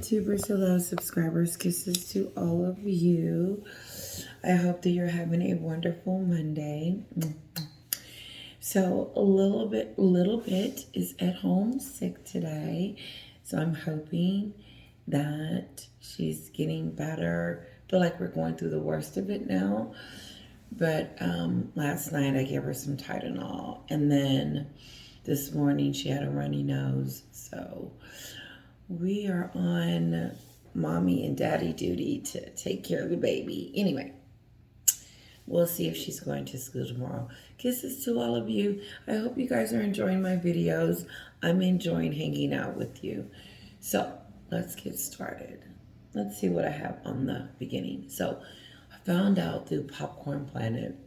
YouTubers, hello subscribers, kisses to all of you. I hope that you're having a wonderful Monday. So a little bit is at home sick today. So I'm hoping that she's getting better. I feel like we're going through the worst of it now. But last night I gave her some Tylenol, and then this morning she had a runny nose. So we are on mommy and daddy duty to take care of the baby. Anyway, we'll see if she's going to school tomorrow. Kisses to all of you. I hope you guys are enjoying my videos. I'm enjoying hanging out with you. So let's get started. Let's see what I have on the beginning. So I found out through Popcorn Planet,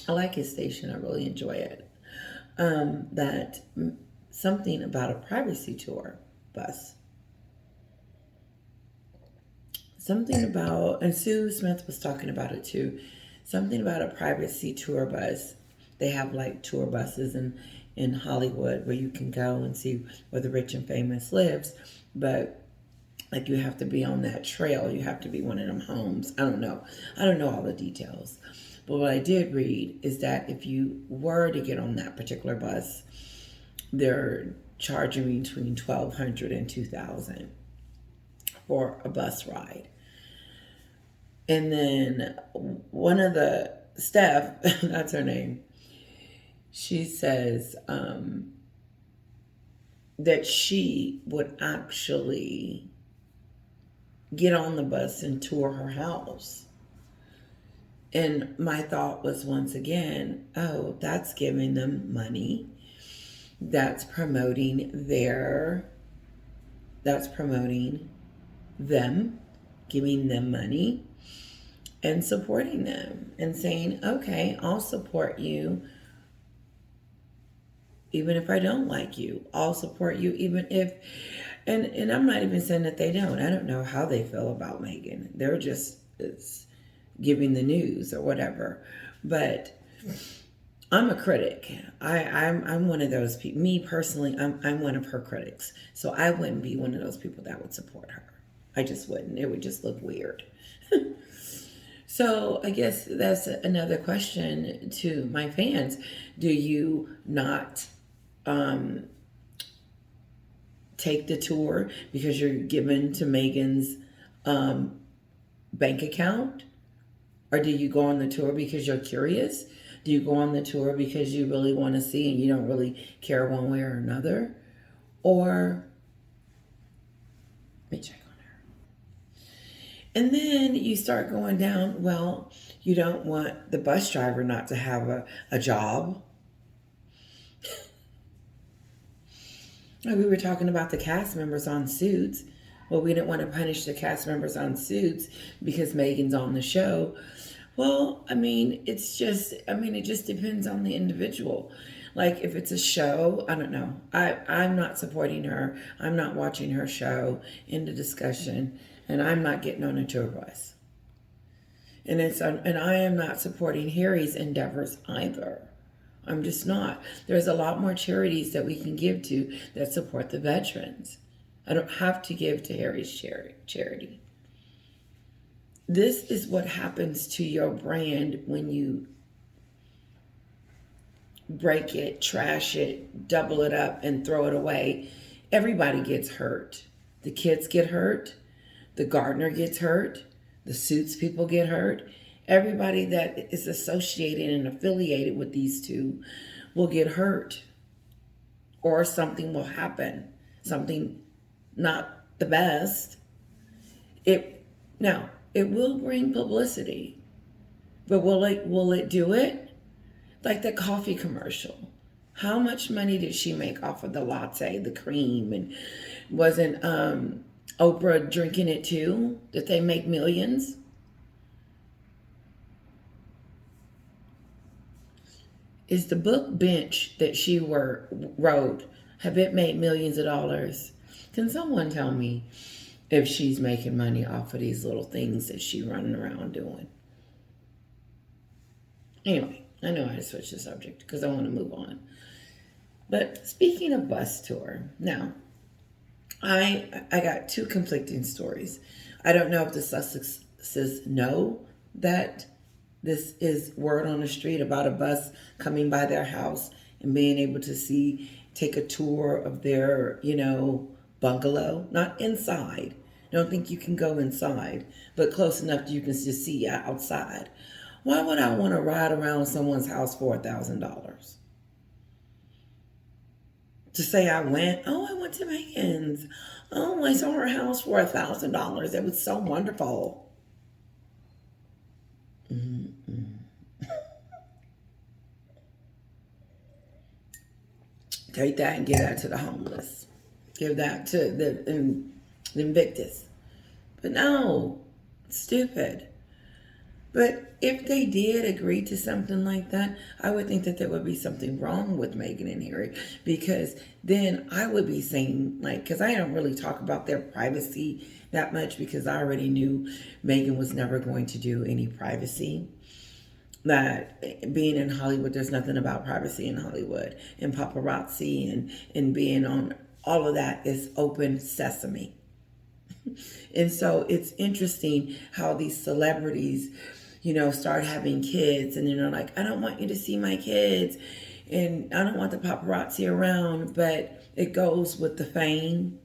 I like his station, I really enjoy it, that something about a privacy tour bus. Something about, and Sue Smith was talking about it too, something about a privacy tour bus. They have like tour buses in Hollywood where you can go and see where the rich and famous lives, but like you have to be on that trail. You have to be one of them homes. I don't know all the details. But what I did read is that if you were to get on that particular bus, they're charging between $1,200 and $2,000 for a bus ride. And then one of the Steph, that's her name, she says that she would actually get on the bus and tour her house. And my thought was once again, oh, that's giving them money. That's promoting them, giving them money and supporting them and saying, okay, I'll support you even if I don't like you. I'll support you even if, and I'm not even saying that they don't. I don't know how they feel about Meghan. They're just giving the news or whatever. But I'm a critic. I'm one of those people. Me personally, I'm one of her critics. So I wouldn't be one of those people that would support her. I just wouldn't. It would just look weird. So I guess that's another question to my fans. Do you not take the tour because you're given to Meghan's bank account? Or do you go on the tour because you're curious? Do you go on the tour because you really want to see and you don't really care one way or another? Or, let me check on her. And then you start going down, well, you don't want the bus driver not to have a job. We were talking about the cast members on Suits. Well, we didn't want to punish the cast members on Suits because Meghan's on the show. Well, it just depends on the individual. Like if it's a show, I don't know. I'm not supporting her. I'm not watching her show in the discussion, and I'm not getting on a tour bus. And I am not supporting Harry's endeavors either. I'm just not. There's a lot more charities that we can give to that support the veterans. I don't have to give to Harry's charity. This is what happens to your brand when you break it, trash it, double it up, and throw it away. Everybody gets hurt. The kids get hurt. The gardener gets hurt. The Suits people get hurt. Everybody that is associated and affiliated with these two will get hurt. Or something will happen. Something not the best. It will bring publicity. But will it do it? Like the coffee commercial. How much money did she make off of the latte, the cream? And wasn't Oprah drinking it too? Did they make millions? Is the book Bench that she wrote, have it made millions of dollars? Can someone tell me if she's making money off of these little things that she's running around doing? Anyway, I know I switched the subject because I want to move on. But speaking of bus tour, now, I got two conflicting stories. I don't know if the Sussexes know that this is word on the street about a bus coming by their house and being able to take a tour of their, bungalow. Not inside. Don't think you can go inside, but close enough that you can just see outside. Why would I want to ride around someone's house for $1,000? To say I went, oh, I went to Meghan's. Oh, I saw her house for $1,000. It was so wonderful. Mm-mm. Take that and give that to the homeless. Give that to the Invictus. But no, stupid. But if they did agree to something like that, I would think that there would be something wrong with Meghan and Harry, because then I would be saying, because I don't really talk about their privacy that much, because I already knew Meghan was never going to do any privacy. That being in Hollywood, there's nothing about privacy in Hollywood, and paparazzi and being on all of that is open sesame. And so it's interesting how these celebrities, start having kids, and they're like, I don't want you to see my kids, and I don't want the paparazzi around, but it goes with the fame.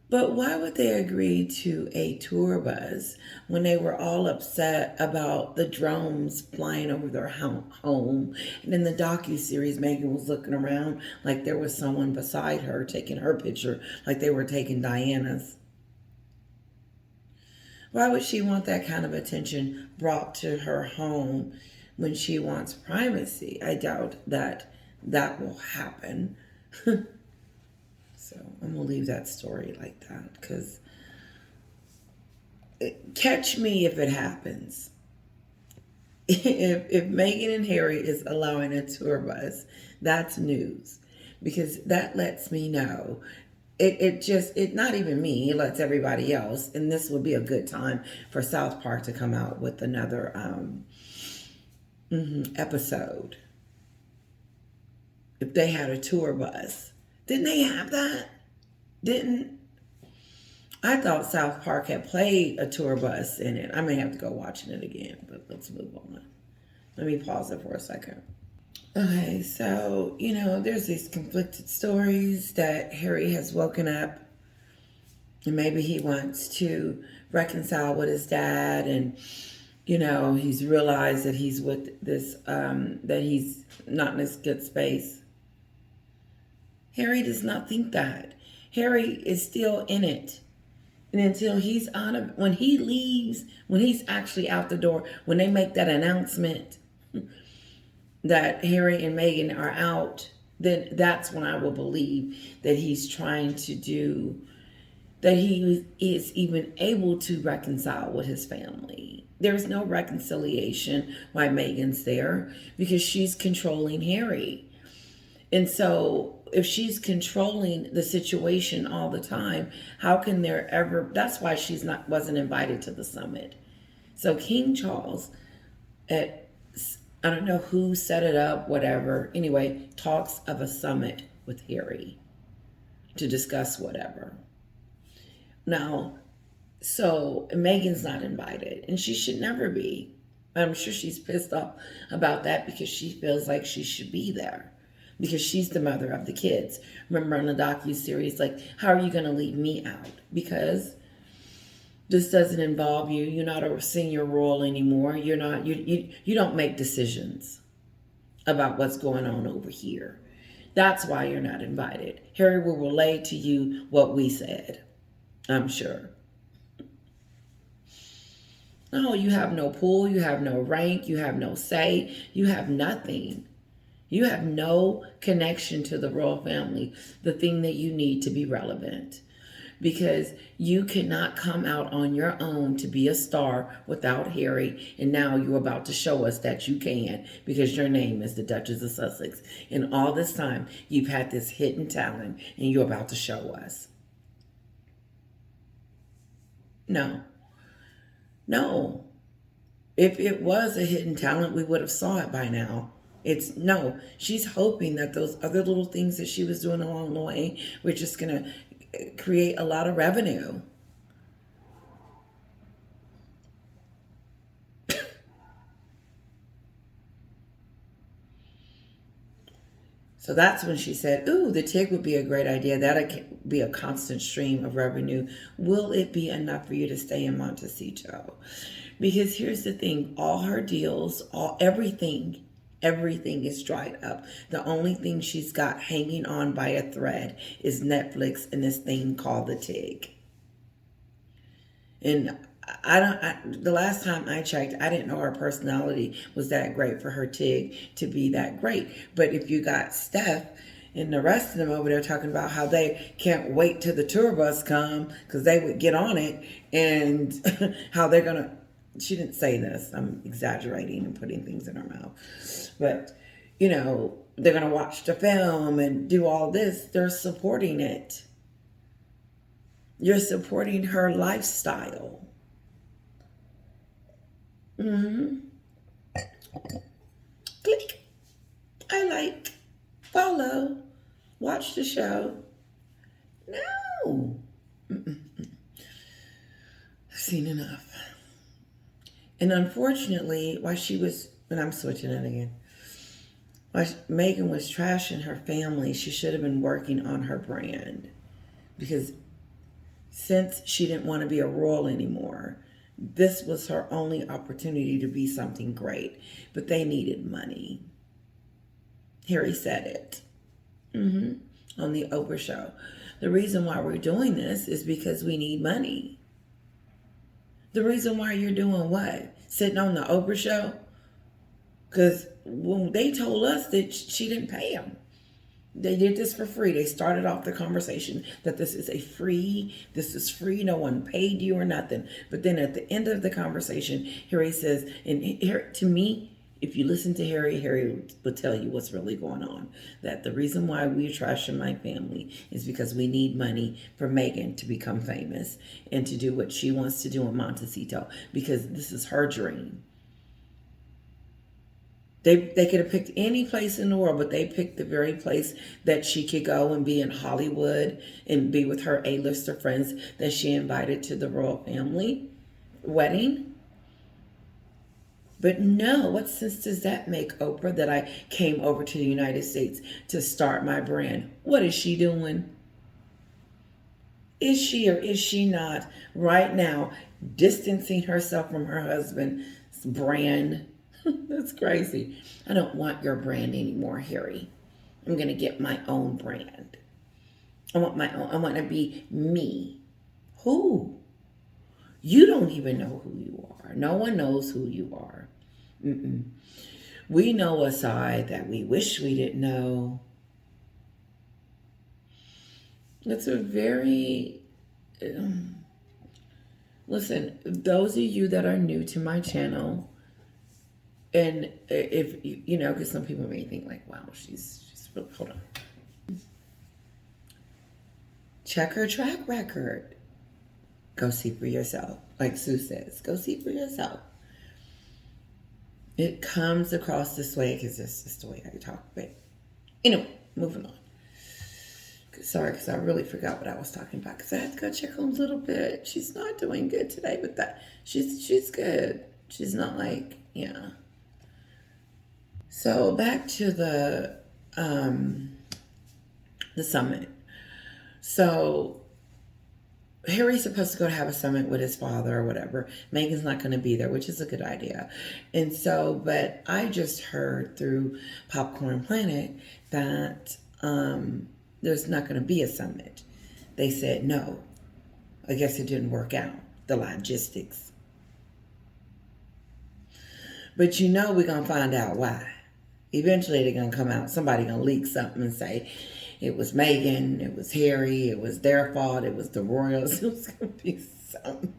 But why would they agree to a tour bus when they were all upset about the drones flying over their home? And in the docuseries, Meghan was looking around like there was someone beside her taking her picture, like they were taking Diana's. Why would she want that kind of attention brought to her home when she wants privacy? I doubt that will happen. So I'm going to leave that story like that, because catch me if it happens. If Meghan and Harry is allowing a tour bus, that's news, because that lets me know. It not even me, it lets everybody else. And this would be a good time for South Park to come out with another episode. If they had a tour bus. Didn't they have that? I thought South Park had played a tour bus in it. I may have to go watching it again, but let's move on. Let me pause it for a second. Okay, so, there's these conflicted stories that Harry has woken up and maybe he wants to reconcile with his dad, and, he's realized that he's with this, that he's not in this good space. Harry does not think that. Harry is still in it. And until he's out of, when he leaves, when he's actually out the door, when they make that announcement that Harry and Meghan are out, then that's when I will believe that he's trying to do, that he is even able to reconcile with his family. There's no reconciliation while Meghan's there, because she's controlling Harry. And so if she's controlling the situation all the time, how can there ever, that's why wasn't invited to the summit. So King Charles, I don't know who set it up, whatever. Anyway, talks of a summit with Harry to discuss whatever. Now, so Meghan's not invited, and she should never be. I'm sure she's pissed off about that, because she feels like she should be there, because she's the mother of the kids. Remember on the docuseries, how are you going to leave me out? Because this doesn't involve you. You're not a senior royal anymore. You're not. You don't make decisions about what's going on over here. That's why you're not invited. Harry will relay to you what we said, I'm sure. No, you have no pull. You have no rank. You have no say. You have nothing. You have no connection to the royal family, the thing that you need to be relevant, because you cannot come out on your own to be a star without Harry. And now you're about to show us that you can, because your name is the Duchess of Sussex. And all this time you've had this hidden talent, and you're about to show us. No. If it was a hidden talent, we would have saw it by now. It's no, she's hoping that those other little things that she was doing along the way were just going to create a lot of revenue. So that's when she said, ooh, the TIG would be a great idea. That'd be a constant stream of revenue. Will it be enough for you to stay in Montecito? Because here's the thing, all her deals, everything is dried up. The only thing she's got hanging on by a thread is Netflix and this thing called the TIG. And the last time I checked, I didn't know her personality was that great for her TIG to be that great. But if you got Steph and the rest of them over there talking about how they can't wait till the tour bus come because they would get on it, and how they're going to, she didn't say this, I'm exaggerating and putting things in her mouth, but they're going to watch the film and do all this. They're supporting it. You're supporting her lifestyle. Click. I like. Follow. Watch the show. No. I've seen enough. And unfortunately, while she was, and I'm switching it again, while Meghan was trashing her family, she should have been working on her brand. Because since she didn't want to be a royal anymore, this was her only opportunity to be something great. But they needed money. Harry said it on the Oprah show. The reason why we're doing this is because we need money. The reason why you're doing what? Sitting on the Oprah show? Because when they told us that she didn't pay them, they did this for free. They started off the conversation that this is free, no one paid you or nothing. But then at the end of the conversation, Harry says, and here, to me, if you listen to Harry would tell you what's really going on. That the reason why we're trashing my family is because we need money for Meghan to become famous and to do what she wants to do in Montecito, because this is her dream. They could have picked any place in the world, but they picked the very place that she could go and be in Hollywood and be with her A-lister friends that she invited to the royal family wedding. But no, what sense does that make, Oprah, that I came over to the United States to start my brand? What is she doing? Is she or is she not right now distancing herself from her husband's brand? That's crazy. I don't want your brand anymore, Harry. I'm going to get my own brand. I want my own. I want to be me. Who? You don't even know who you are. No one knows who you are. We know a side that we wish we didn't know. It's a very... listen, those of you that are new to my channel, and if because some people may think like, wow, she's hold on. Check her track record. Go see for yourself. Like Sue says, go see for yourself. It comes across this way because it's just the way I talk. But anyway, moving on. Sorry, because I really forgot what I was talking about. Because I had to go check on a little bit. She's not doing good today, but she's good. She's not like, yeah. So back to the summit. So Harry's supposed to go to have a summit with his father or whatever. Meghan's not going to be there, which is a good idea. And so, but I just heard through Popcorn Planet that there's not going to be a summit. They said no. I guess it didn't work out, the logistics. But we're going to find out why. Eventually they're going to come out. Somebody going to leak something and say, it was Meghan, it was Harry, it was their fault, it was the royals. It was going to be something.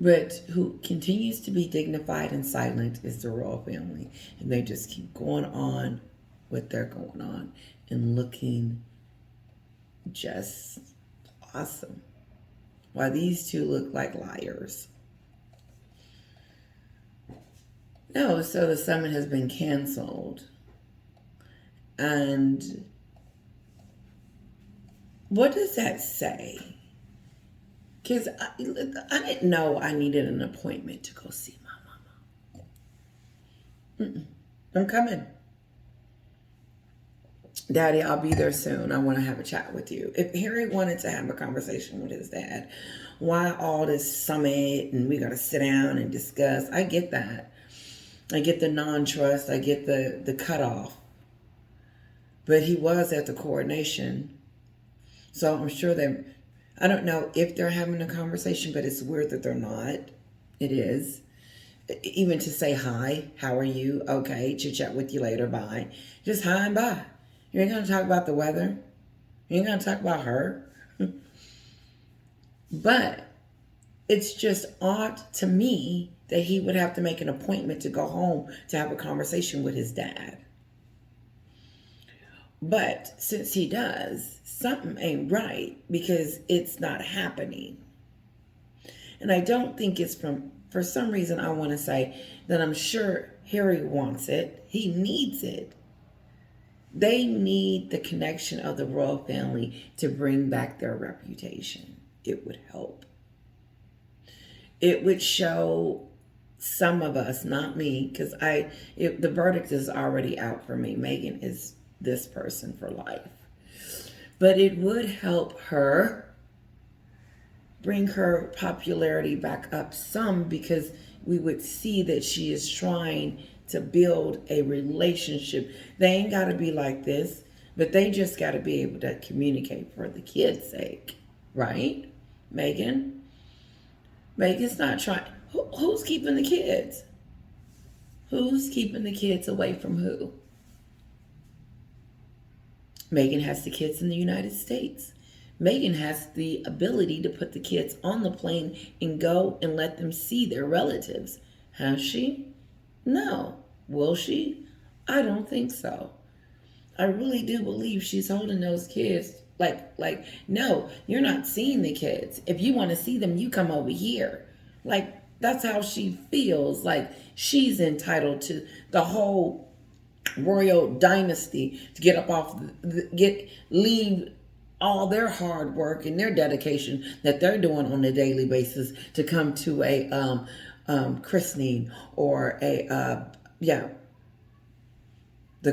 But who continues to be dignified and silent is the royal family. And they just keep going on what they're going on and looking just awesome. While these two look like liars. No, so the summit has been canceled. And what does that say? Because I didn't know I needed an appointment to go see my mama. I'm coming. Daddy, I'll be there soon. I want to have a chat with you. If Harry wanted to have a conversation with his dad, why all this summit and we got to sit down and discuss? I get that. I get the non-trust. I get the cutoff. But he was at the coordination. So I'm sure that, I don't know if they're having a conversation, but it's weird that they're not. It is. Even to say hi, how are you? Okay, chit chat with you later, bye. Just hi and bye. You ain't going to talk about the weather. You ain't going to talk about her. But it's just odd to me that he would have to make an appointment to go home to have a conversation with his dad. But since he does, something ain't right because it's not happening. And I don't think it's for some reason I want to say that I'm sure Harry wants it. He needs it. They need the connection of the royal family to bring back their reputation. It would help. It would show some of us, not me, because the verdict is already out for me. Meghan is this person for life. But it would help her bring her popularity back up some, because we would see that she is trying to build a relationship. They ain't got to be like this, but they just got to be able to communicate for the kids' sake, right? Meghan's not trying. Who's keeping the kids? Who's keeping the kids away from who? Meghan has the kids in the United States. Meghan has the ability to put the kids on the plane and go and let them see their relatives. Has she? No. Will she? I don't think so. I really do believe she's holding those kids like, no, you're not seeing the kids. If you want to see them, you come over here. Like, that's how she feels. Like, she's entitled to the whole royal dynasty to get up off, leave all their hard work and their dedication that they're doing on a daily basis to come to a christening or the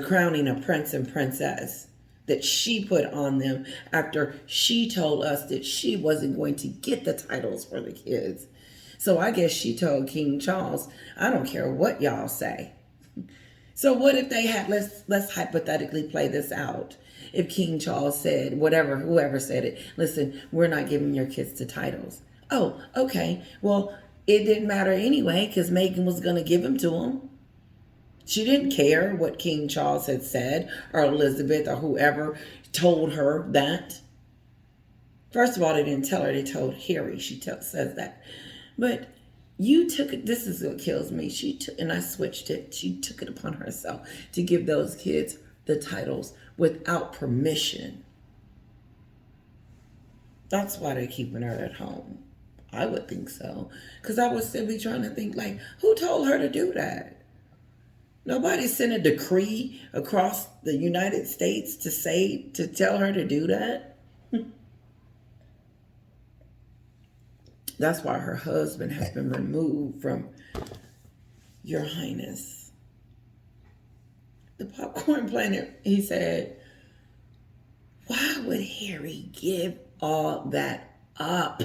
crowning of prince and princess that she put on them after she told us that she wasn't going to get the titles for the kids. So I guess she told King Charles, I don't care what y'all say. So what if they had, let's hypothetically play this out. If King Charles said, whoever said it, listen, we're not giving your kids the titles. Oh, okay. Well, it didn't matter anyway because Meghan was going to give them to them. She didn't care what King Charles had said or Elizabeth or whoever told her that. First of all, they didn't tell her. They told Harry. She says that. But you took it. This is what kills me. And I switched it. She took it upon herself to give those kids the titles without permission. That's why they're keeping her at home. I would think so. Because I would still be trying to think, like, who told her to do that? Nobody sent a decree across the United States to tell her to do that. That's why her husband has been removed from Your Highness. The Popcorn Planet, he said, why would Harry give all that up?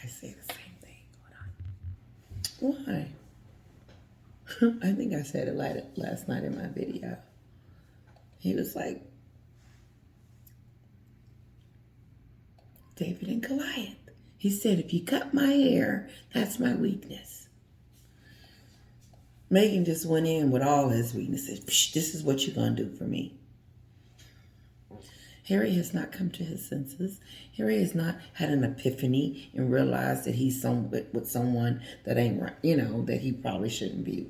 I say the same thing. Why? I think I said it last night in my video. He was like, David and Goliath. He said, if you cut my hair, that's my weakness. Meghan just went in with all his weaknesses. This is what you're going to do for me. Harry has not come to his senses. Harry has not had an epiphany and realized that he's with someone that ain't right, that he probably shouldn't be.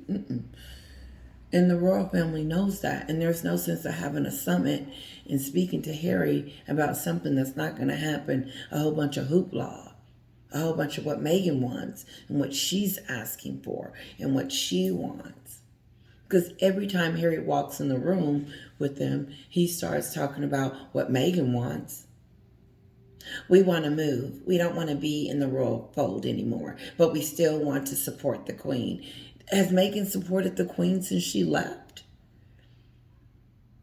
And the royal family knows that. And there's no sense of having a summit and speaking to Harry about something that's not going to happen. A whole bunch of hoopla. a whole bunch of what Meghan wants and what she's asking for and what she wants. Because every time Harry walks in the room with them, he starts talking about what Meghan wants. We want to move. We don't want to be in the royal fold anymore, but we still want to support the Queen. Has Meghan supported the Queen since she left?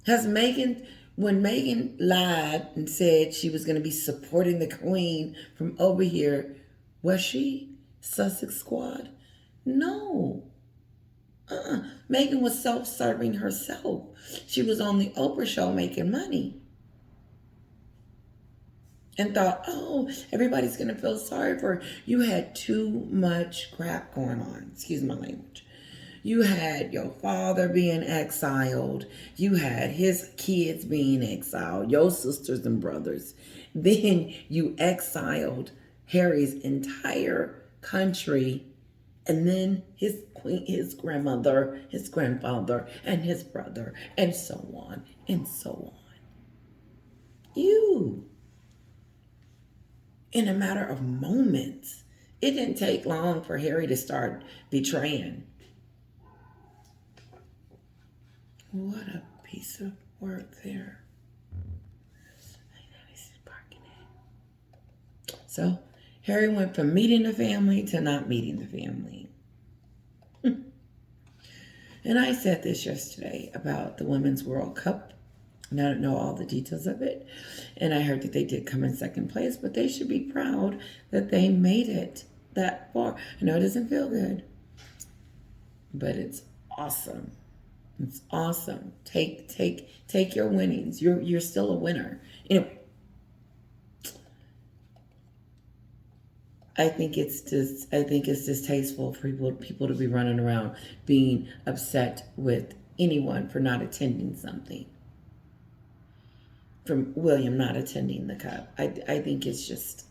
Has Meghan, when Meghan lied and said she was going to be supporting the Queen from over here, was she Sussex Squad? No. Meghan was self-serving herself. She was on the Oprah show making money. And thought, oh, everybody's going to feel sorry for her. You had too much crap going on. Excuse my language. You had your father being exiled. You had his kids being exiled, your sisters and brothers. Then you exiled Harry's entire country. And then his queen, his grandmother, his grandfather, and his brother, and so on, and so on. You. In a matter of moments. It didn't take long for Harry to start betraying. What a piece of work there. So, Harry went from meeting the family to not meeting the family. And I said this yesterday about the Women's World Cup. And I don't know all the details of it. And I heard that they did come in second place, but they should be proud that they made it that far. I know it doesn't feel good, but it's awesome. It's awesome. Take your winnings. You're still a winner. Anyway, I think it's distasteful for people to be running around being upset with anyone for not attending something. From William not attending the cup. I think it's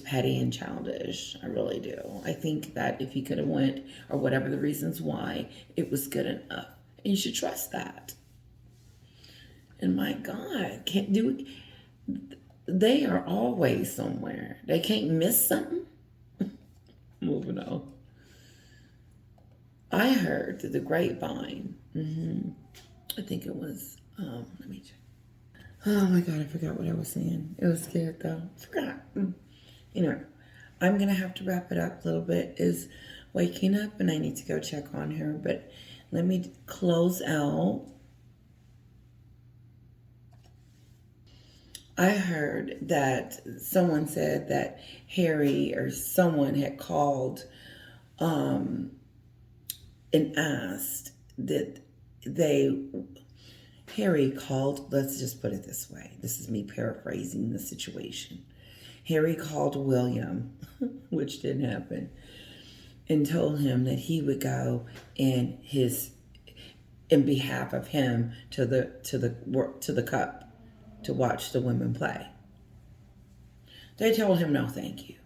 petty and childish. I really do. I think that if he could have went, or whatever the reasons why, it was good enough. And you should trust that. And my God, they are always somewhere. They can't miss something. Moving on. I heard through the grapevine. I think it was, let me check. Oh my God, I forgot what I was saying. It was good though. Forgot. I'm going to have to wrap it up a little bit. Is waking up and I need to go check on her. But let me close out. I heard that someone said that Harry or someone had called and asked that Harry called, let's just put it this way. This is me paraphrasing the situation. Harry called William, which didn't happen, and told him that he would go in behalf of him to the cup to watch the women play. They told him no, thank you.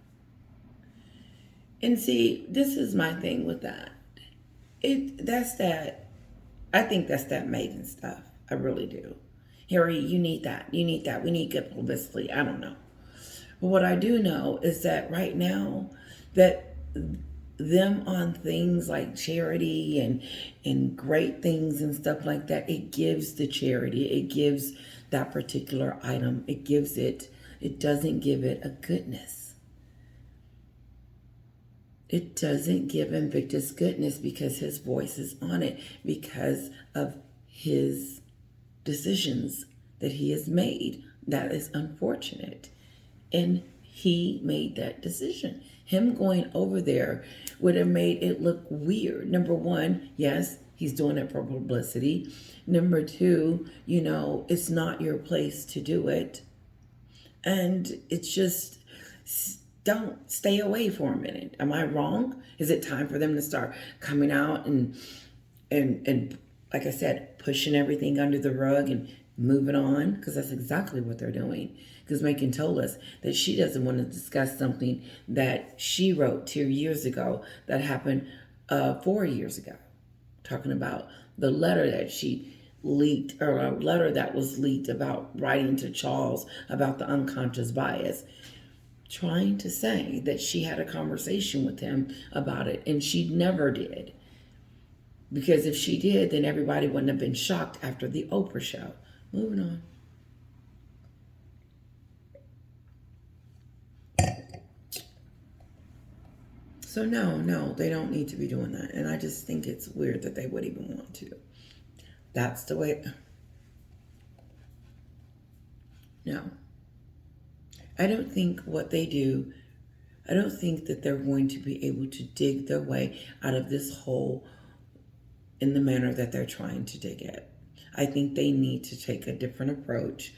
And see, this is my thing with that. I think that's that Meghan stuff. I really do. Harry, you need that. You need that. We need good publicity. I don't know. But what I do know is that right now, that them on things like charity and great things and stuff like that, it gives the charity. It gives that particular item. It doesn't give it a goodness. It doesn't give Invictus goodness because his voice is on it, because of his decisions that he has made. That is unfortunate. And he made that decision. Him going over there would have made it look weird. Number one, yes, he's doing it for publicity. Number two, it's not your place to do it. And it's just, don't stay away for a minute. Am I wrong? Is it time for them to start coming out and like I said, pushing everything under the rug and moving on? Because that's exactly what they're doing. Because Meghan told us that she doesn't want to discuss something that she wrote 2 years ago that happened 4 years ago. Talking about the letter that she leaked, or a letter that was leaked about writing to Charles about the unconscious bias. trying to say that she had a conversation with him about it, and she never did. Because if she did, then everybody wouldn't have been shocked after the Oprah show. Moving on. So no, they don't need to be doing that. And I just think it's weird that they would even want to. That's the way. No. I don't think what they do, I don't think that they're going to be able to dig their way out of this hole in the manner that they're trying to dig it. I think they need to take a different approach.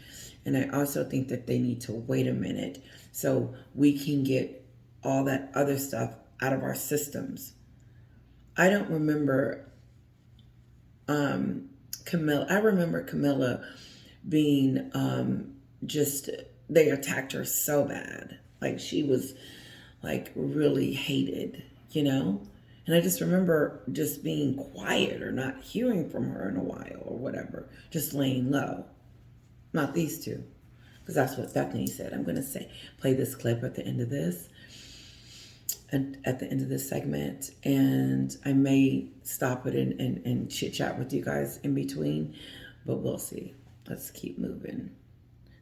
And I also think that they need to wait a minute so we can get all that other stuff out of our systems. I don't remember Camilla. I remember Camilla being just, they attacked her so bad. Like she was like really hated, you know? And I just remember just being quiet or not hearing from her in a while or whatever, just laying low. Not these two, because that's what Bethany said. I'm going to play this clip at the end of this, and at the end of this segment, and I may stop it and chit chat with you guys in between, but we'll see. Let's keep moving.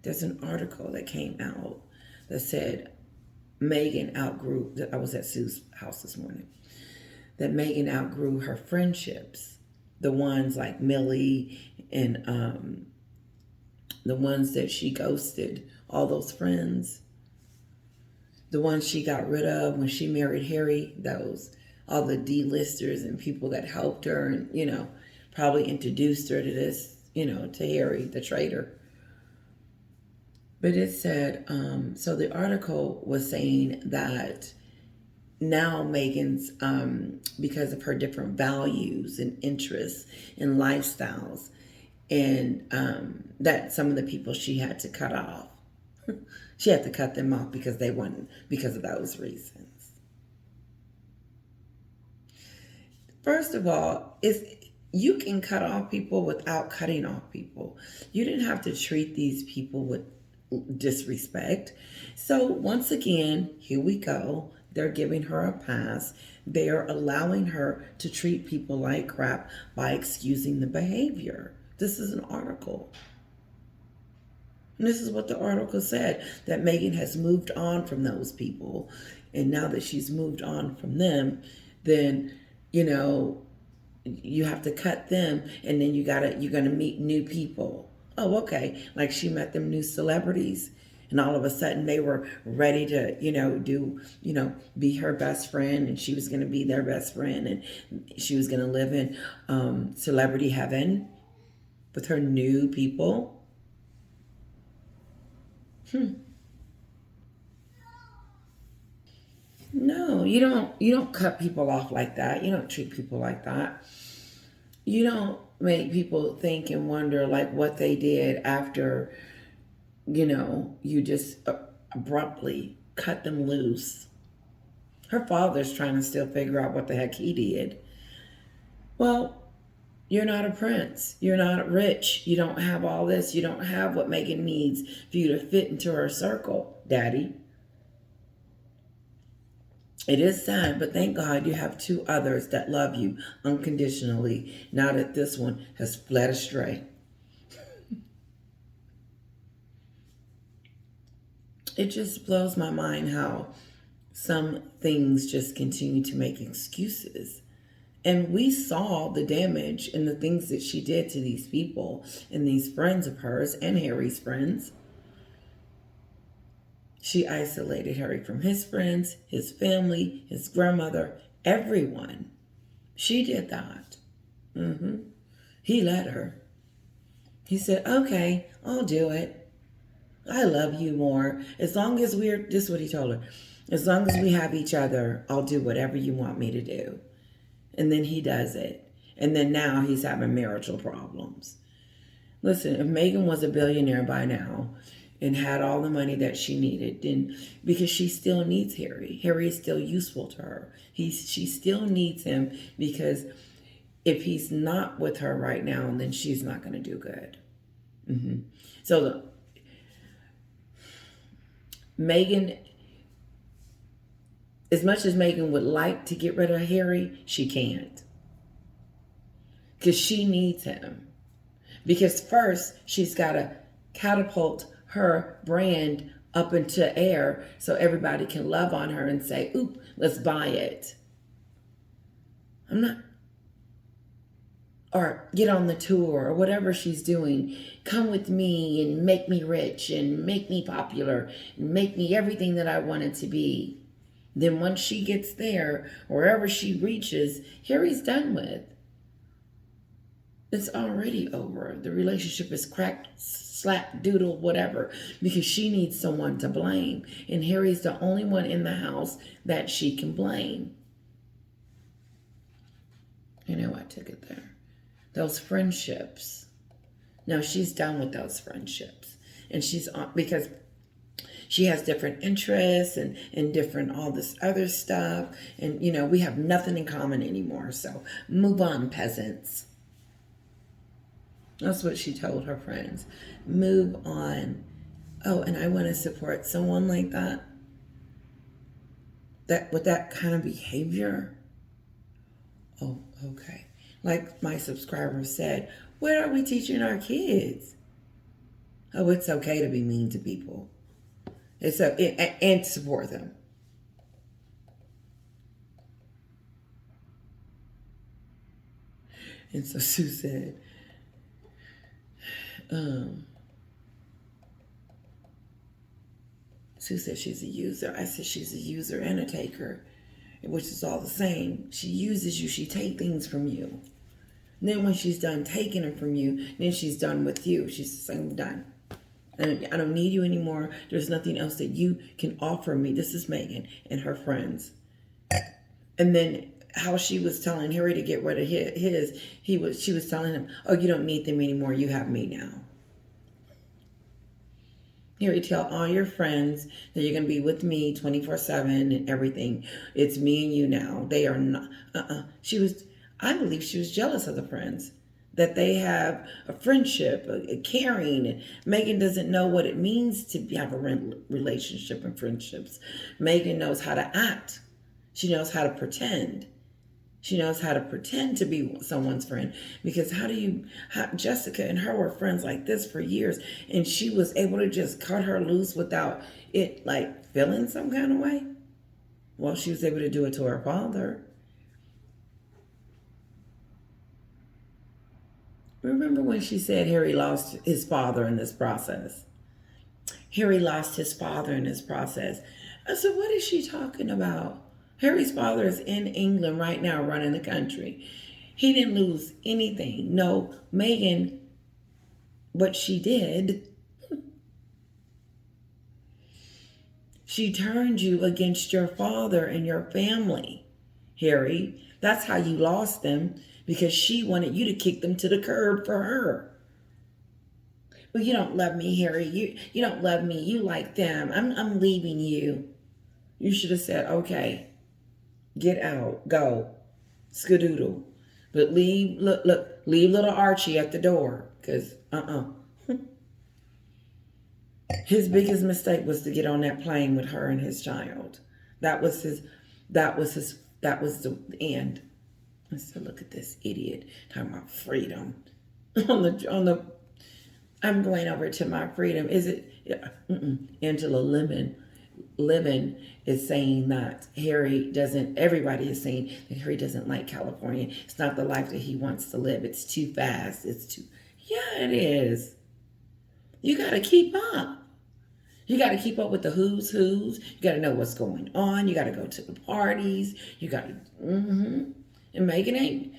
There's an article that came out that said Meghan outgrew, I was at Sue's house this morning, that Meghan outgrew her friendships. The ones like Millie and the ones that she ghosted, all those friends. The ones she got rid of when she married Harry, those, all the D-listers and people that helped her and, you know, probably introduced her to this, you know, to Harry, the traitor. But it said, so the article was saying that now Meghan's, because of her different values and interests and lifestyles, and that some of the people she had to cut off, she had to cut them off because they weren't, because of those reasons. First of all, you can cut off people without cutting off people. You didn't have to treat these people with disrespect. So once again, here we go. They're giving her a pass. They're allowing her to treat people like crap by excusing the behavior. This is an article. And this is what the article said, that Meghan has moved on from those people. And now that she's moved on from them, then, you know, you have to cut them, and then you're going to meet new people. Oh, okay. Like she met them new celebrities, and all of a sudden they were ready to, be her best friend, and she was going to be their best friend, and she was going to live in celebrity heaven with her new people. No, you don't cut people off like that. You don't treat people like that. You don't make people think and wonder like what they did after, you just abruptly cut them loose. Her father's trying to still figure out what the heck he did. Well, you're not a prince. You're not rich. You don't have all this. You don't have what Meghan needs for you to fit into her circle, Daddy. It is sad, but thank God you have two others that love you unconditionally now that this one has fled astray. It just blows my mind how some things just continue to make excuses. And we saw the damage and the things that she did to these people and these friends of hers and Harry's friends. She isolated Harry from his friends, his family, his grandmother, everyone. She did that. He let her. He said, okay, I'll do it. I love you more. As long as this is what he told her. As long as we have each other, I'll do whatever you want me to do. And then he does it. And then now he's having marital problems. Listen, if Meghan was a billionaire by now and had all the money that she needed, then because she still needs Harry. Harry is still useful to her. She still needs him because if he's not with her right now, then she's not going to do good. So Meghan As much as Meghan would like to get rid of Harry, she can't. Because she needs him. Because first, she's got to catapult her brand up into air so everybody can love on her and say, "Oop, let's buy it." I'm not, or get on the tour or whatever she's doing. Come with me and make me rich and make me popular and make me everything that I wanted to be. Then once she gets there, wherever she reaches, Harry's done with. It's already over. The relationship is cracked, slap, doodle, whatever, because she needs someone to blame. And Harry's the only one in the house that she can blame. You know, I took it there. Those friendships. No, she's done with those friendships. And she's on, because she has different interests and different all this other stuff. And, you know, we have nothing in common anymore. So move on, peasants. That's what she told her friends. Move on. Oh, and I want to support someone like that. That with that kind of behavior. Oh, okay. Like my subscriber said, what are we teaching our kids? Oh, it's okay to be mean to people. And to support them. And so Sue said, Sue said she's a user. I said she's a user and a taker, which is all the same. She uses you. She takes things from you. And then when she's done taking them from you, then she's done with you. She's saying, done. And I don't need you anymore. There's nothing else that you can offer me. This is Meghan and her friends. And then how she was telling Harry to get rid of she was telling him, oh, you don't need them anymore. You have me now. Harry, tell all your friends that you're going to be with me 24/7 and everything. It's me and you now. They are not, I believe she was jealous of the friends. That they have a friendship, a caring. And Meghan doesn't know what it means to have a relationship and friendships. Meghan knows how to act. She knows how to pretend. She knows how to pretend to be someone's friend. Because Jessica and her were friends like this for years, and she was able to just cut her loose without it like feeling some kind of way. Well, she was able to do it to her father. Remember when she said Harry lost his father in this process? Harry lost his father in this process. I said, what is she talking about? Harry's father is in England right now running the country. He didn't lose anything. No, Meghan, what she did, she turned you against your father and your family, Harry. That's how you lost them, because she wanted you to kick them to the curb for her. Well, you don't love me, Harry. You don't love me. You like them. I'm leaving you. You should have said, okay, get out, go, skadoodle. But leave little Archie at the door, because his biggest mistake was to get on that plane with her and his child. That was the end. I said, look at this idiot talking about freedom. I'm going over to my freedom. Is it? Angela Levin is saying that everybody is saying that Harry doesn't like California. It's not the life that he wants to live. It's too fast. Yeah, it is. You got to keep up. You got to keep up with the who's. You got to know what's going on. You got to go to the parties. You got to, And Meghan ain't.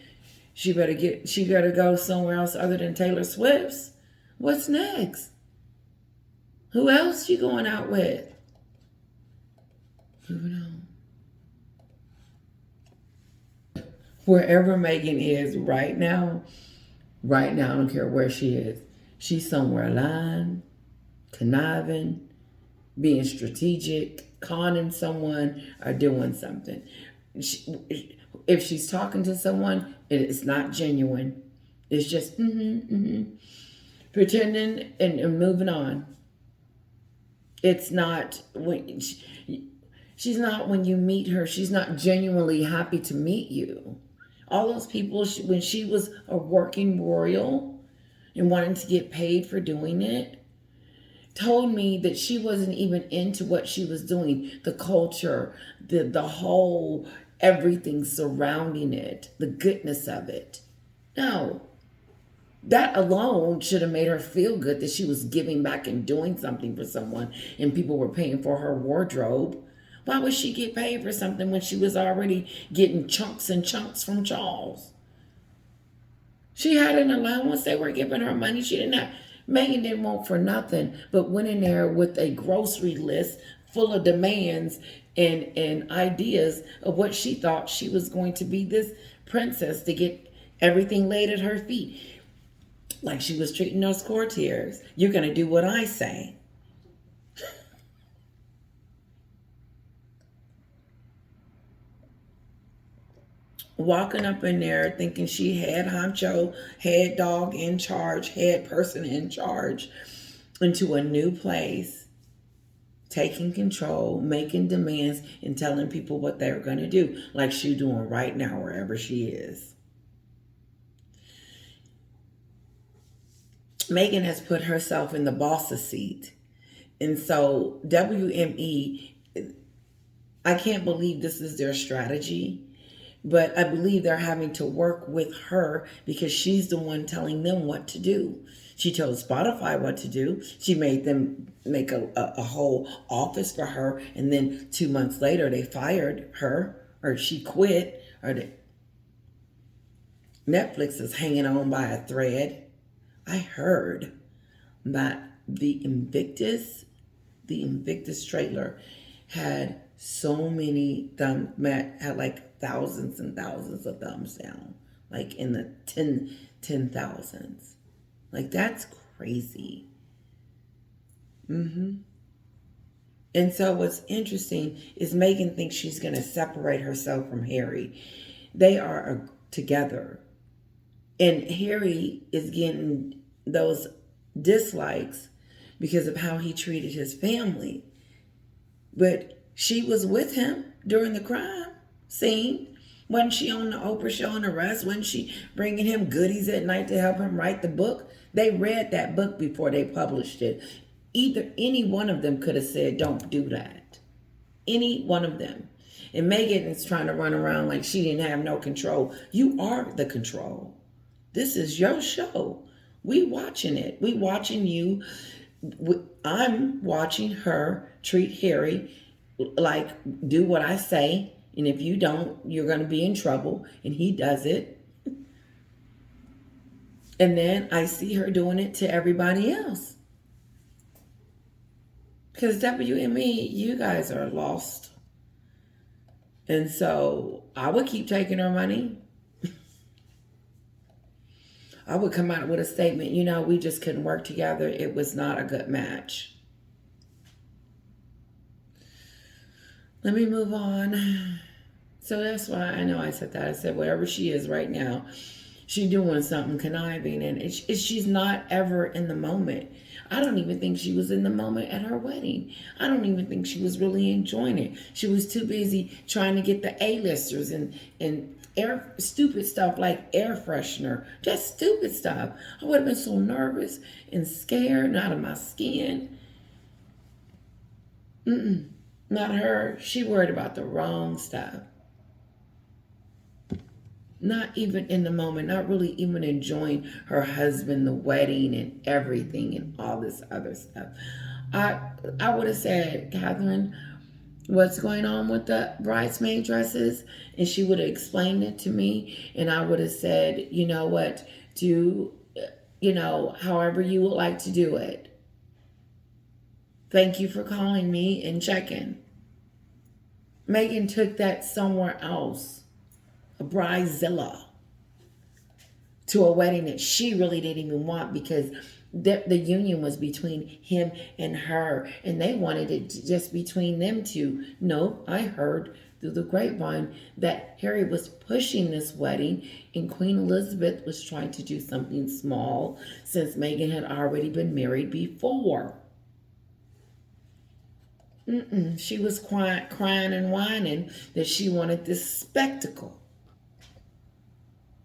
She better go somewhere else other than Taylor Swift's. What's next? Who else you going out with? Moving on. Wherever Meghan is right now, I don't care where she is. She's somewhere lying, conniving, being strategic, conning someone, or doing something. If she's talking to someone, it's not genuine. It's just pretending and moving on. It's not She's not, when you meet her, she's not genuinely happy to meet you. All those people, when she was a working royal and wanting to get paid for doing it, told me that she wasn't even into what she was doing. The culture, the whole, everything surrounding it, the goodness of it. No. That alone should have made her feel good that she was giving back and doing something for someone and people were paying for her wardrobe. Why would she get paid for something when she was already getting chunks and chunks from Charles? She had an allowance. They were giving her money. She didn't have. Meghan didn't want for nothing, but went in there with a grocery list full of demands and ideas of what she thought she was going to be, this princess, to get everything laid at her feet. Like she was treating those courtiers. You're going to do what I say. Walking up in there thinking she had honcho, head dog in charge, head person in charge, into a new place, taking control, making demands, and telling people what they're going to do, like she's doing right now wherever she is. Meghan has put herself in the boss's seat. And so WME, I can't believe this is their strategy. But I believe they're having to work with her because she's the one telling them what to do. She told Spotify what to do. She made them make a whole office for her. And then 2 months later, they fired her, or she quit. Netflix is hanging on by a thread. I heard that the Invictus trailer had so many had like thousands and thousands of thumbs down, like in the 10,000s. Like, that's crazy. And so what's interesting is Meghan thinks she's going to separate herself from Harry. They are together. And Harry is getting those dislikes because of how he treated his family. But she was with him during the crime scene. Wasn't she on the Oprah show on the rest? Wasn't she bringing him goodies at night to help him write the book? They read that book before they published it. Any one of them could have said, don't do that. Any one of them. And Meghan is trying to run around like she didn't have no control. You are the control. This is your show. We watching it. We watching you. I'm watching her treat Harry like, do what I say. And if you don't, you're going to be in trouble. And he does it. And then I see her doing it to everybody else. Because WME, you guys are lost. And so I would keep taking her money. I would come out with a statement, we just couldn't work together. It was not a good match. Let me move on. So that's why I know I said that. I said wherever she is right now, she's doing something conniving. And she's not ever in the moment. I don't even think she was in the moment at her wedding. I don't even think she was really enjoying it. She was too busy trying to get the A-listers and stupid stuff like air freshener. Just stupid stuff. I would have been so nervous and scared and out of my skin. Not her. She worried about the wrong stuff. Not even in the moment. Not really even enjoying her husband, the wedding and everything and all this other stuff. I would have said, Catherine, what's going on with the bridesmaid dresses? And she would have explained it to me. And I would have said, you know what, do, however you would like to do it. Thank you for calling me and checking. Meghan took that somewhere else, a bridezilla, to a wedding that she really didn't even want because the union was between him and her, and they wanted it just between them two. No, I heard through the grapevine that Harry was pushing this wedding, and Queen Elizabeth was trying to do something small since Meghan had already been married before. She was crying and whining that she wanted this spectacle.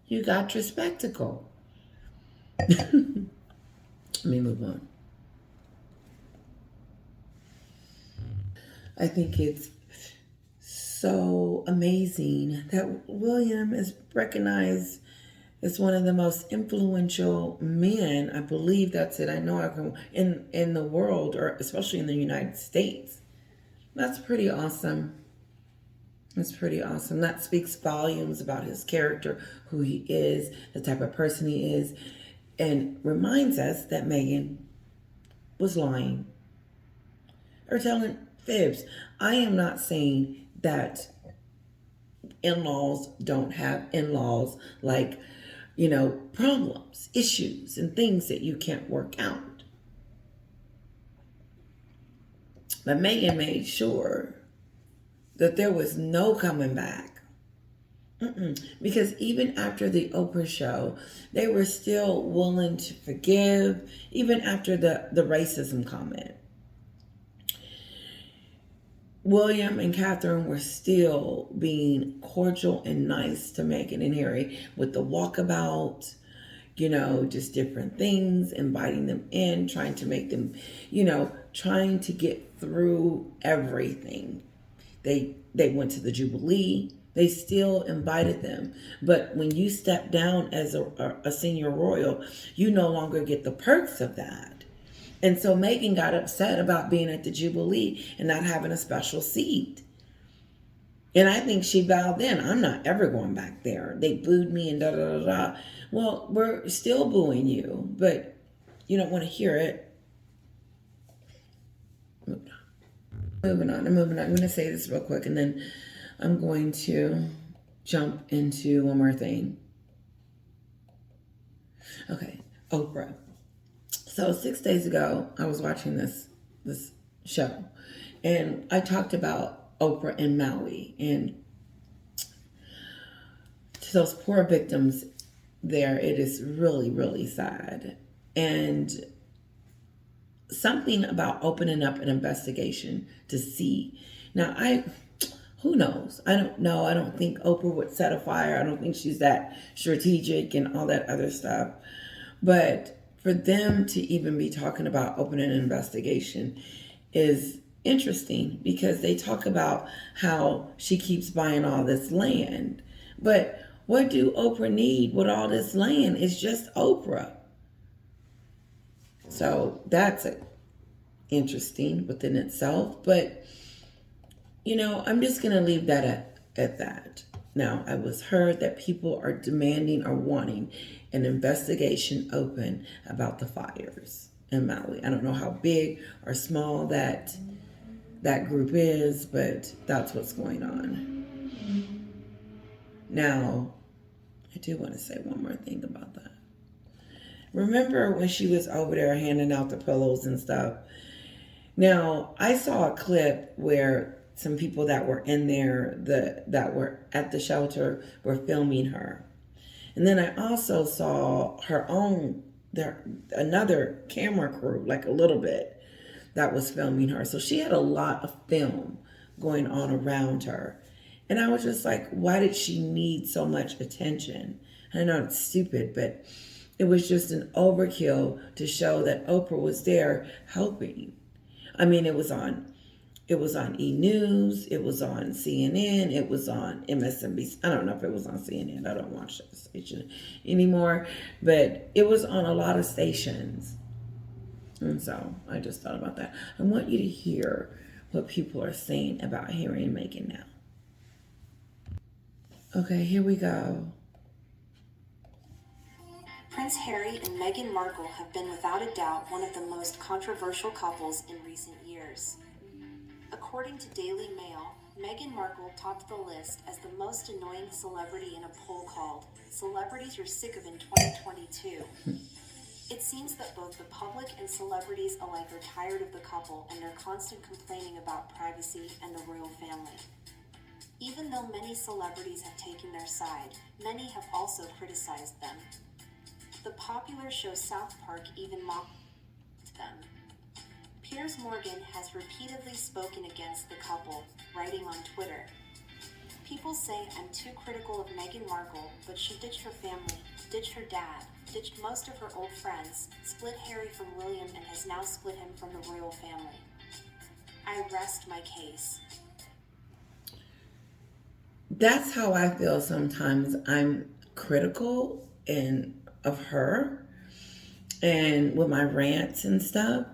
You got your spectacle. Let me move on. I think it's so amazing that William is recognized as one of the most influential men. I believe that's it. I know I can in the world, or especially in the United States. That's pretty awesome. That's pretty awesome. That speaks volumes about his character, who he is, the type of person he is, and reminds us that Meghan was lying or telling fibs. I am not saying that in-laws don't have in-laws, like, problems, issues, and things that you can't work out. But Meghan made sure that there was no coming back. Because even after the Oprah show, they were still willing to forgive, even after the racism comment. William and Catherine were still being cordial and nice to Meghan and Harry with the walkabout, just different things, inviting them in, trying to make them, trying to get through everything. They went to the Jubilee. They still invited them. But when you step down as a senior royal, you no longer get the perks of that. And so Meghan got upset about being at the Jubilee and not having a special seat. And I think she vowed then, I'm not ever going back there. They booed me and da-da-da-da. Well, we're still booing you, but you don't want to hear it. Moving on. I'm going to say this real quick, and then I'm going to jump into one more thing. Okay, Oprah. So 6 days ago, I was watching this show, and I talked about Oprah in Maui, and to those poor victims there, it is really, really sad. And something about opening up an investigation to see. Now, who knows? I don't know. I don't think Oprah would set a fire. I don't think she's that strategic and all that other stuff. But for them to even be talking about opening an investigation is interesting, because they talk about how she keeps buying all this land. But what do Oprah need with all this land? It's just Oprah. So that's interesting within itself. But, I'm just going to leave that at that. Now, I was heard that people are demanding or wanting an investigation open about the fires in Maui. I don't know how big or small that group is, but that's what's going on. Now, I do want to say one more thing about that. Remember when she was over there handing out the pillows and stuff? Now, I saw a clip where some people that were in there, that were at the shelter, were filming her. And then I also saw another camera crew, like a little bit, that was filming her. So she had a lot of film going on around her. And I was just like, why did she need so much attention? I know it's stupid, but it was just an overkill to show that Oprah was there helping. I mean, it was on E! News, it was on CNN, it was on MSNBC. I don't know if it was on CNN. I don't watch that station anymore, but it was on a lot of stations. And so I just thought about that. I want you to hear what people are saying about Harry and Meghan now. Okay, here we go. Prince Harry and Meghan Markle have been without a doubt one of the most controversial couples in recent years. According to Daily Mail, Meghan Markle topped the list as the most annoying celebrity in a poll called Celebrities You're Sick of in 2022. It seems that both the public and celebrities alike are tired of the couple and their constant complaining about privacy and the royal family. Even though many celebrities have taken their side, many have also criticized them. The popular show South Park even mocked them. Piers Morgan has repeatedly spoken against the couple, writing on Twitter, "People say I'm too critical of Meghan Markle, but she ditched her family, ditched her dad, ditched most of her old friends, split Harry from William, and has now split him from the royal family. I rest my case." That's how I feel sometimes. I'm critical of her and with my rants and stuff.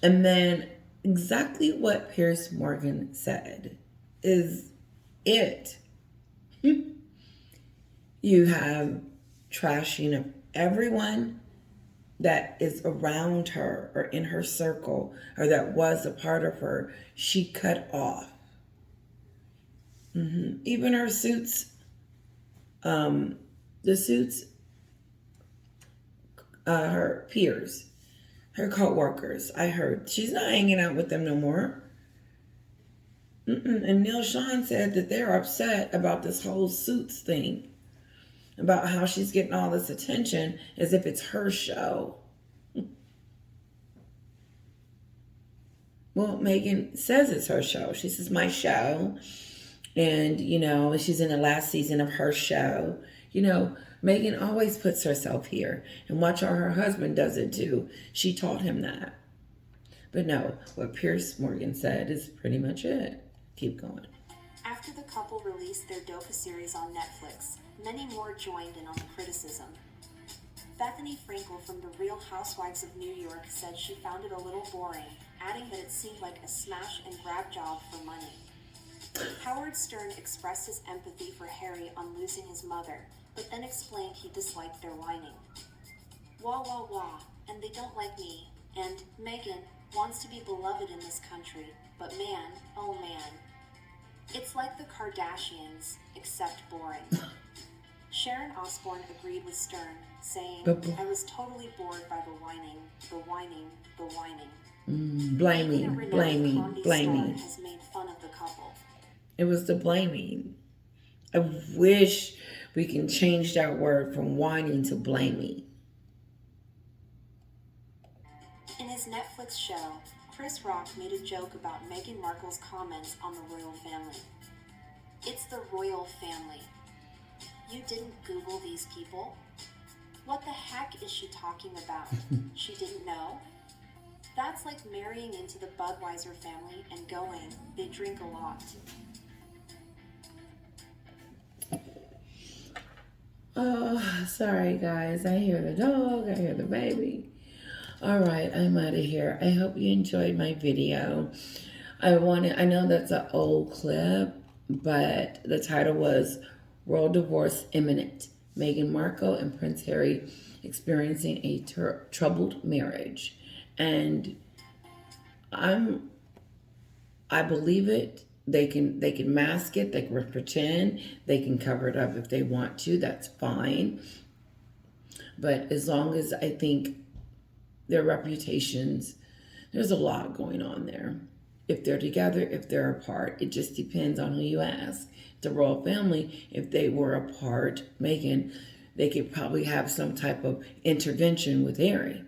And then exactly what Piers Morgan said is it. You have trashing of everyone that is around her or in her circle or that was a part of her. She cut off. Even her suits, the suits, her peers, her co-workers, I heard she's not hanging out with them no more. And Neil Sean said that they're upset about this whole suits thing, about how she's getting all this attention as if it's her show. Well, Meghan says it's her show. She says, my show. And, she's in the last season of her show. Meghan always puts herself here. And watch how her husband does it too. She taught him that. But no, what Piers Morgan said is pretty much it. Keep going. After the couple released their docu-series on Netflix, many more joined in on the criticism. Bethany Frankel from The Real Housewives of New York said she found it a little boring, adding that it seemed like a smash and grab job for money. Howard Stern expressed his empathy for Harry on losing his mother, but then explained he disliked their whining. Wah wah wah, and they don't like me, and Meghan wants to be beloved in this country, but man, oh man. It's like the Kardashians, except boring. Sharon Osbourne agreed with Stern, saying, I was totally bored by the whining, the whining, the whining. Blaming Has made fun of the couple. It was the blaming. I wish we can change that word from whining to blaming. In his Netflix show, Chris Rock made a joke about Meghan Markle's comments on the royal family. It's the royal family. You didn't Google these people? What the heck is she talking about? She didn't know? That's like marrying into the Budweiser family and going, they drink a lot. Oh, sorry guys. I hear the dog. I hear the baby. All right, I'm out of here. I hope you enjoyed my video. I know that's an old clip, but the title was World Divorce Imminent. Meghan Markle and Prince Harry experiencing a troubled marriage. And I believe it. They can mask it, they can pretend, they can cover it up if they want to, that's fine. But as long as I think their reputations, there's a lot going on there. If they're together, if they're apart, it just depends on who you ask. The royal family, if they were apart, Meghan, they could probably have some type of intervention with Harry.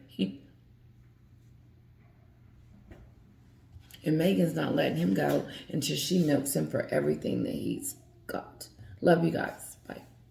And Meghan's not letting him go until she milks him for everything that he's got. Love you guys.